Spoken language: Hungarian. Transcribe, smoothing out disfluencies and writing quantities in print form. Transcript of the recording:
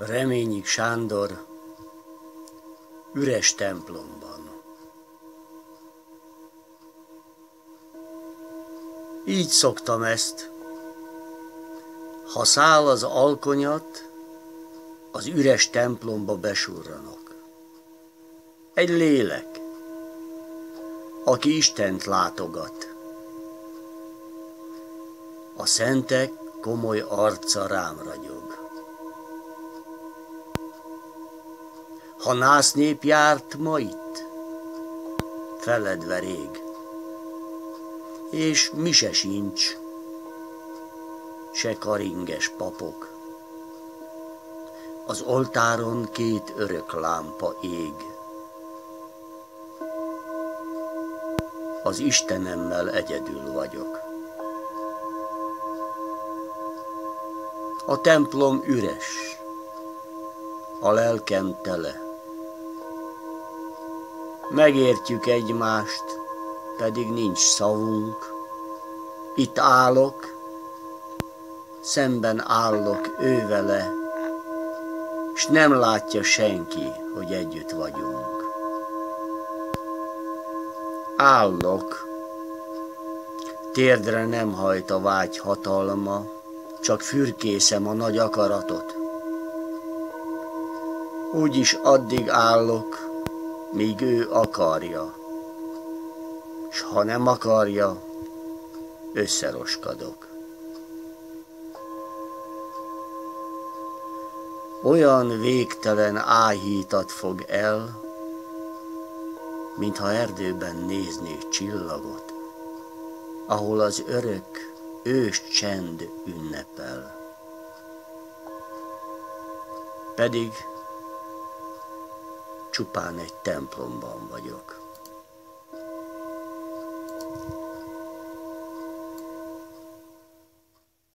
Reményik Sándor, üres templomban. Így szoktam ezt, ha száll az alkonyat, az üres templomba besurranok. Egy lélek, aki Istent látogat. A szentek komoly arca rám ragyog. Ha násznép járt ma itt, feledve rég, és mise sincs, se karinges papok. Az oltáron 2 örök lámpa ég. Az Istenemmel egyedül vagyok. A templom üres, a lelkem tele. Megértjük egymást, pedig nincs szavunk. Itt állok, szemben állok ővele, s nem látja senki, hogy együtt vagyunk. Állok, térdre nem hajt a vágy hatalma, csak fürkészem a nagy akaratot. Úgyis addig állok, míg ő akarja, s ha nem akarja, összeroskadok. Olyan végtelen áhítat fog el, mintha erdőben néznék csillagot, ahol az örök ős csend ünnepel. Pedig csupán egy templomban vagyok.